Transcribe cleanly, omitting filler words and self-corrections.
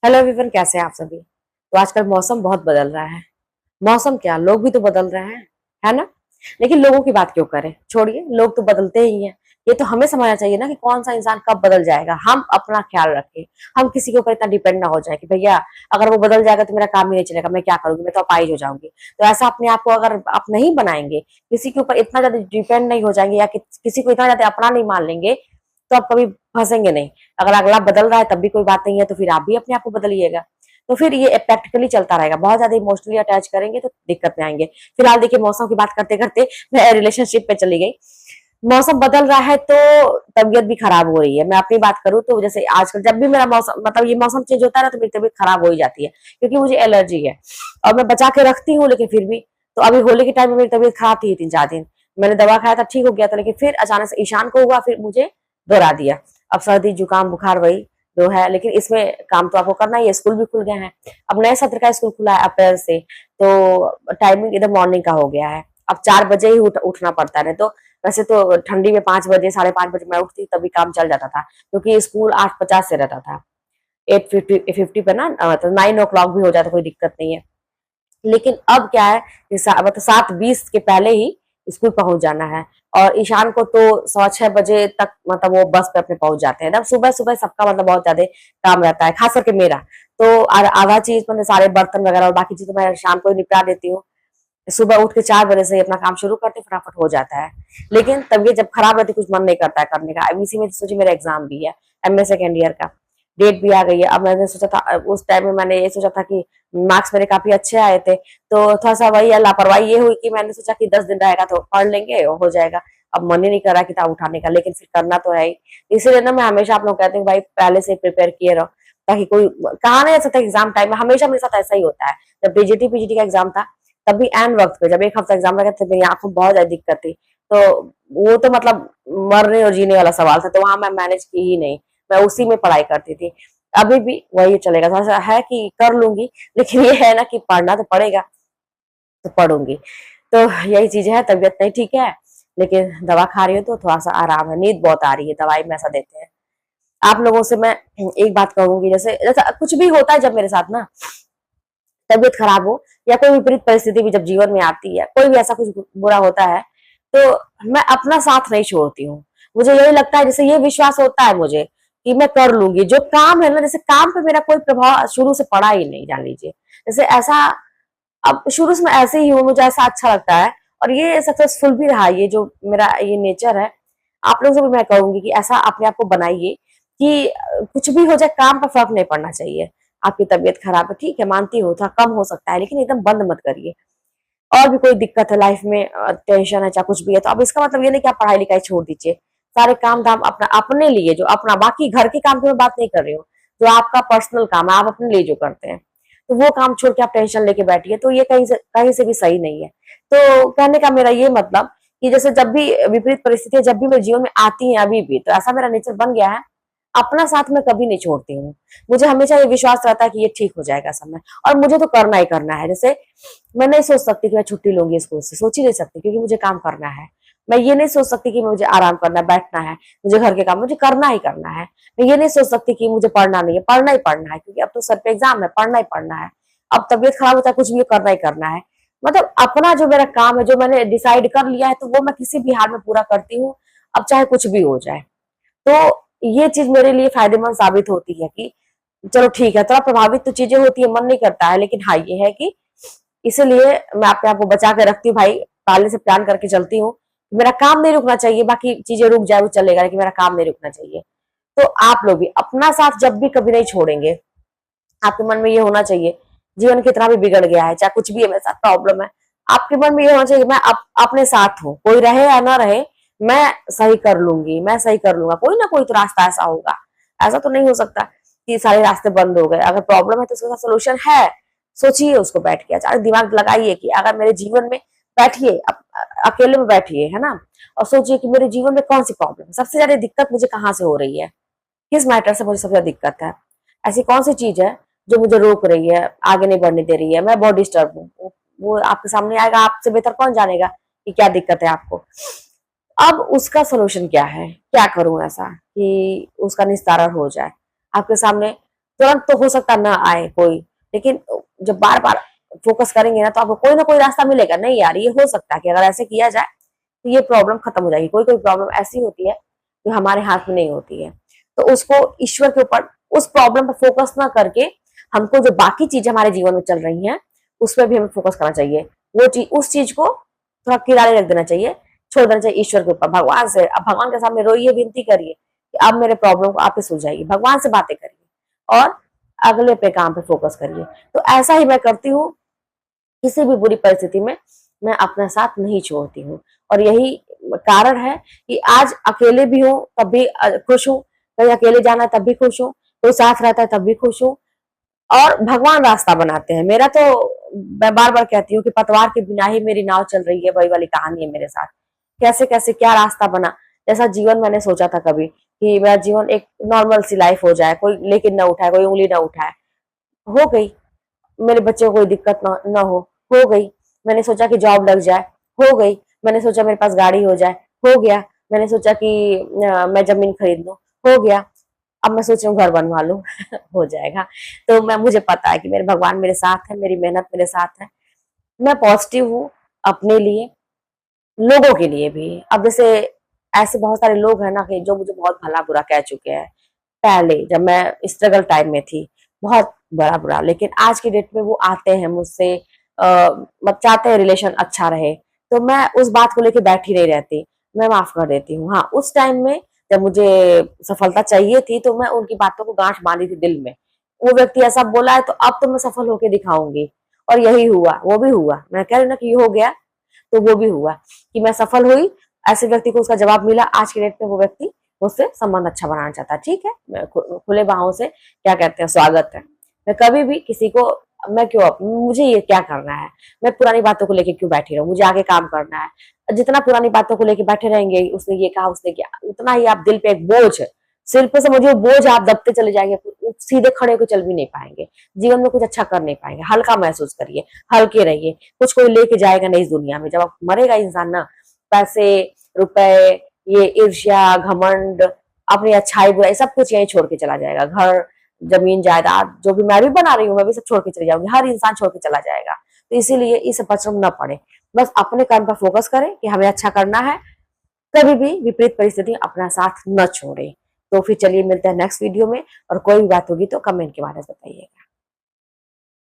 Hello everyone, कैसे हैं आप सभी। तो आजकल मौसम बहुत बदल रहा है। मौसम क्या, लोग भी तो बदल रहे हैं, है ना। लेकिन लोगों की बात क्यों करें, छोड़िए, लोग तो बदलते ही हैं। ये तो हमें समझना चाहिए ना कि कौन सा इंसान कब बदल जाएगा। हम अपना ख्याल रखें, हम किसी के ऊपर इतना डिपेंड ना हो जाए कि भैया अगर वो बदल जाएगा तो मेरा काम ही नहीं चलेगा, मैं क्या करूंगी, मैं तो अपाहिज हो जाऊंगी। तो ऐसा अपने आप को अगर आप नहीं बनाएंगे, किसी के ऊपर इतना ज्यादा डिपेंड नहीं हो जाएंगे या किसी को इतना ज्यादा अपना नहीं मान लेंगे, तो आप कभी फंसेंगे नहीं। अगर अगला बदल रहा है तब भी कोई बात नहीं है, तो फिर आप भी अपने आप को बदलिएगा। तो फिर ये प्रैक्टिकली चलता रहेगा। बहुत ज्यादा इमोशनली अटैच करेंगे तो दिक्कत में आएंगे। फिलहाल देखिए, मौसम की बात करते करते मैं रिलेशनशिप पे चली गई। मौसम बदल रहा है तो तबीयत भी खराब हो रही है। मैं अपनी बात करूँ तो जैसे आजकल जब भी मेरा मौसम मतलब ये मौसम चेंज होता है ना, तो मेरी तबीयत खराब हो ही जाती है, क्योंकि मुझे एलर्जी है। और मैं बचा के रखती हूँ, लेकिन फिर भी। तो अभी होली के टाइम में मेरी तबीयत खराब थी 3-4 दिन। मैंने दवा खाया था, ठीक हो गया था, लेकिन फिर अचानक से ईशान को हुआ, फिर मुझे दोहरा दिया। अब सर्दी जुकाम बुखार वही जो है, लेकिन इसमें काम तो आपको करना ही है। स्कूल भी खुल गए हैं, अब नए सत्र का स्कूल खुला है अप्रैल से। तो टाइमिंग इधर मॉर्निंग का हो गया है। अब 4 बजे ही उठना पड़ता है। नहीं तो वैसे तो ठंडी में 5 बजे 5:30 बजे मैं उठती, तभी काम चल जाता था, क्योंकि स्कूल 8:50 से रहता था। 8:50 पे ना, तो 9 o'clock भी हो जाता, कोई दिक्कत नहीं है। लेकिन अब क्या है कि मतलब 7:20 के पहले ही स्कूल पहुंच जाना है। और ईशान को तो 6:15 तक मतलब वो बस पे अपने पहुंच जाते हैं। एकदम सुबह सुबह सबका मतलब बहुत ज्यादा काम रहता है, खास करके मेरा। तो आधा चीज मतलब सारे बर्तन वगैरह और बाकी चीज तो मैं शाम को ही निपटा देती हूँ। सुबह उठ के 4 बजे से ही अपना काम शुरू करते, फटाफट हो जाता है। लेकिन तबीयत जब खराब रहती, कुछ मन नहीं करता है करने का। अब इसी में सोचिए, मेरा एग्जाम भी है, एमए सेकेंड ईयर का। डेट भी आ गई है। अब मैंने सोचा था, उस टाइम में मैंने ये सोचा था कि मार्क्स मेरे काफी अच्छे आए थे, तो थोड़ा सा वही लापरवाही ये हुई कि मैंने सोचा कि 10 दिन रहेगा तो पढ़ लेंगे, हो जाएगा। अब मन ही नहीं कर रहा किताब उठाने का, लेकिन फिर करना तो है ही। इसीलिए ना मैं हमेशा आप लोग कहते हैं भाई पहले से प्रिपेयर किए रहो, ताकि कोई कहा नहीं जा सकता। एग्जाम टाइम में हमेशा मेरे साथ ऐसा ही होता है। जब डीजीटी पीजीटी का एग्जाम था, तब भी एंड वक्त पे, जब एक हफ्ता एग्जाम लगा था, मेरी आंखों में बहुत ज्यादा दिक्कत थी। तो वो तो मतलब मरने और जीने वाला सवाल था, तो वहां मैं मैनेज की ही नहीं। मैं उसी में पढ़ाई करती थी। अभी भी वही चलेगा, थोड़ा सा है कि कर लूंगी, लेकिन ये है ना कि पढ़ना तो पड़ेगा, तो पढ़ूंगी। तो यही चीज है, तबीयत नहीं ठीक है, लेकिन दवा खा रही हूँ तो थोड़ा सा आराम है। नींद बहुत आ रही है, दवाई में ऐसा देते हैं। आप लोगों से मैं एक बात कहूंगी, जैसे जैसा कुछ भी होता है जब मेरे साथ ना, तबीयत खराब हो या कोई विपरीत परिस्थिति भी जब जीवन में आती है, कोई भी ऐसा कुछ बुरा होता है, तो मैं अपना साथ नहीं छोड़ती हूँ। मुझे यही लगता है, जैसे ये विश्वास होता है मुझे कि मैं कर लूंगी जो काम है ना। जैसे काम पे मेरा कोई प्रभाव शुरू से पड़ा ही नहीं, जान लीजिए। जैसे ऐसा, अब शुरू से मैं ऐसे ही हूँ, मुझे ऐसा अच्छा लगता है। और ये सक्सेसफुल भी रहा, ये जो मेरा ये नेचर है। आप लोगों से भी मैं कहूंगी कि ऐसा अपने आप को बनाइए कि कुछ भी हो जाए, काम पर फर्क नहीं पड़ना चाहिए। आपकी तबीयत खराब है, ठीक है, मानती हूँ थोड़ा कम हो सकता है, लेकिन एकदम बंद मत करिए। और भी कोई दिक्कत है लाइफ में, टेंशन है, चाहे कुछ भी है, तो अब इसका मतलब ये नहीं कि आप पढ़ाई लिखाई छोड़ दीजिए। सारे काम धाम अपना अपने लिए, जो अपना बाकी घर के काम की मैं बात नहीं कर रही हूँ, जो आपका पर्सनल काम है, आप अपने लिए जो करते हैं, तो वो काम छोड़ के आप टेंशन लेके बैठिए, तो ये कहीं से भी सही नहीं है। तो कहने का मेरा ये मतलब कि जैसे जब भी विपरीत परिस्थितियां जब भी मेरे जीवन में आती हैं, अभी भी तो ऐसा मेरा नेचर बन गया है, अपना साथ मैं कभी नहीं छोड़ती हूँ। मुझे हमेशा ये विश्वास रहता है कि ये ठीक हो जाएगा समय, और मुझे तो करना ही करना है। जैसे मैं नहीं सोच सकती कि मैं छुट्टी लूंगी स्कूल से, सोच ही नहीं सकती, क्योंकि मुझे काम करना है। मैं ये नहीं सोच सकती कि मुझे आराम करना है, बैठना है, मुझे घर के काम मुझे करना ही करना है। मैं ये नहीं सोच सकती कि मुझे पढ़ना नहीं है, पढ़ना ही पढ़ना है, क्योंकि अब तो सर पे एग्जाम है, पढ़ना ही पढ़ना है। अब तबीयत खराब होता है, कुछ भी करना ही करना है। मतलब अपना जो मेरा काम है, जो मैंने डिसाइड कर लिया है, तो वो मैं किसी भी हाल में पूरा करती हूँ, अब चाहे कुछ भी हो जाए। तो ये चीज मेरे लिए फायदेमंद साबित होती है कि चलो ठीक है, थोड़ा प्रभावित तो चीजें होती है, मन नहीं करता है, लेकिन हाँ ये है कि इसीलिए मैं अपने आप को बचा के रखती हूँ भाई। पहले से प्लान करके चलती हूँ, मेरा काम नहीं रुकना चाहिए, बाकी चीजें रुक जाए वो चलेगा, लेकिन मेरा काम नहीं रुकना चाहिए। तो आप लोग भी अपना साथ जब भी कभी नहीं छोड़ेंगे। आपके मन में ये होना चाहिए, जीवन कितना भी बिगड़ गया है, चाहे कुछ भी है मेरे साथ प्रॉब्लम है, आपके मन में ये होना चाहिए मैं अपने साथ हूँ, कोई रहे या ना रहे, मैं सही कर लूंगी, मैं सही कर लूंगा, कोई ना कोई तो रास्ता ऐसा होगा। ऐसा तो नहीं हो सकता कि सारे रास्ते बंद हो गए। अगर प्रॉब्लम है तो उसका सोल्यूशन है, सोचिए उसको बैठ के, अचानक दिमाग लगाइए कि अगर मेरे जीवन में, बैठिए अकेले में बैठिए, है ना, और सोचिए कि मेरे जीवन में कौन सी प्रॉब्लम है, सबसे ज्यादा दिक्कत मुझे कहाँ से हो रही है, किस मैटर से मुझे सबसे ज्यादा दिक्कत है, ऐसी कौन सी चीज है जो मुझे रोक रही है, आगे नहीं बढ़ने दे रही है, मैं बहुत डिस्टर्ब हूँ। वो आपके सामने आएगा, आपसे बेहतर कौन जानेगा कि क्या दिक्कत है आपको। अब उसका सोल्यूशन क्या है, क्या करूं ऐसा कि उसका निस्तारण हो जाए। आपके सामने तुरंत तो हो सकता ना आए कोई, लेकिन जब बार बार फोकस करेंगे ना तो आपको कोई ना कोई रास्ता मिलेगा। नहीं यार, ये हो सकता है कि अगर ऐसे किया जाए तो ये प्रॉब्लम खत्म हो जाएगी। कोई कोई प्रॉब्लम ऐसी होती है जो हमारे हाथ में नहीं होती है, तो उसको ईश्वर के ऊपर, उस प्रॉब्लम पर फोकस ना करके हमको जो बाकी चीजें हमारे जीवन में चल रही हैं उस पर भी हमें फोकस करना चाहिए। वो चीज, उस चीज को थोड़ा किनारे रख देना चाहिए, छोड़ देना चाहिए ईश्वर के ऊपर, भगवान से। अब भगवान के सामने रोइए, विनती करिए कि अब मेरे प्रॉब्लम को आप ही सुलझाइए, भगवान से बातें करिए और अगले पे काम पे फोकस करिए। तो ऐसा ही मैं करती हूँ, किसी भी बुरी परिस्थिति में मैं अपना साथ नहीं छोड़ती हूँ। और यही कारण है कि आज अकेले भी हूँ तब भी खुश हूँ, कहीं अकेले जाना है तब भी खुश हूँ, कोई साथ रहता है तब भी खुश हूँ, और भगवान रास्ता बनाते हैं मेरा। तो मैं बार बार कहती हूँ कि पतवार के बिना ही मेरी नाव चल रही है, वही वाली कहानी है मेरे साथ। कैसे कैसे क्या रास्ता बना, जैसा जीवन मैंने सोचा था कभी कि मेरा जीवन एक नॉर्मल सी लाइफ हो जाए, कोई लेकिन ना उठाए, कोई उंगली ना उठाए, हो गई। मेरे बच्चे को कोई दिक्कत ना हो गई। मैंने सोचा कि जॉब लग जाए, हो गई। मैंने सोचा मेरे पास गाड़ी हो जाए, हो गया। मैंने सोचा कि मैं जमीन खरीद लूं, हो गया। अब मैं सोच रही हूँ घर बनवा लूं हो जाएगा। तो मुझे पता है कि मेरे भगवान मेरे साथ है, मेरी मेहनत मेरे साथ है। मैं पॉजिटिव हूँ अपने लिए, लोगों के लिए भी। अब जैसे ऐसे बहुत सारे लोग हैं ना कि जो मुझे बहुत भला बुरा कह चुके हैं पहले, जब मैं स्ट्रगल टाइम में थी, बहुत बड़ा बुरा। लेकिन आज की डेट में वो आते हैं मुझसे, मतलब चाहते हैं रिलेशन अच्छा रहे, तो मैं उस बात को लेके बैठी नहीं रहती, मैं माफ कर देती हूँ। हाँ, उस टाइम में जब मुझे सफलता चाहिए थी तो मैं उनकी बातों को गांठ बांधी थी दिल में। वो व्यक्ति ऐसा बोला है तो अब तो मैं सफल होके दिखाऊंगी, और यही हुआ, वो भी हुआ। मैं कह रही ना कि ये हो गया, तो वो भी हुआ कि मैं सफल हुई। ऐसे व्यक्ति को उसका जवाब मिला। आज की डेट में वो व्यक्ति मुझसे संबंध अच्छा बनाना चाहता है। ठीक है, मैं खुले बाहों से, क्या कहते हैं, स्वागत है। मैं कभी भी किसी को, मैं क्यों, मुझे ये क्या करना है, मैं पुरानी बातों को लेके क्यों बैठी रहूं, मुझे आगे काम करना है। जितना पुरानी बातों को लेके बैठे रहेंगे, उसने ये कहा, उसने क्या, उतना ही आप दिल पे एक बोझ है, सिर पे समझिए बोझ आप दबते चले जाएंगे, सीधे खड़े होकर चल भी नहीं पाएंगे, जीवन में कुछ अच्छा कर नहीं पाएंगे। हल्का महसूस करिए, हल्के रहिए, कुछ कोई लेके जाएगा नहीं इस दुनिया में। जब आप मरेगा इंसान ना, पैसे, रुपए, ये ईर्ष्या, घमंड, अपनी अच्छाई बुराई सब कुछ यहीं छोड़ के चला जाएगा। घर, जमीन, जायदाद, जो भी मैं भी बना रही हूँ, मैं भी सब छोड़ के चली जाऊंगी। हर इंसान छोड़ के चला जाएगा। तो इसीलिए इस पचड़म न पड़े, बस अपने कर्म पर फोकस करें कि हमें अच्छा करना है। कभी भी विपरीत परिस्थिति अपना साथ न छोड़े। तो फिर चलिए मिलते हैं नेक्स्ट वीडियो में, और कोई भी बात होगी तो कमेंट के माध्यम से बताइएगा।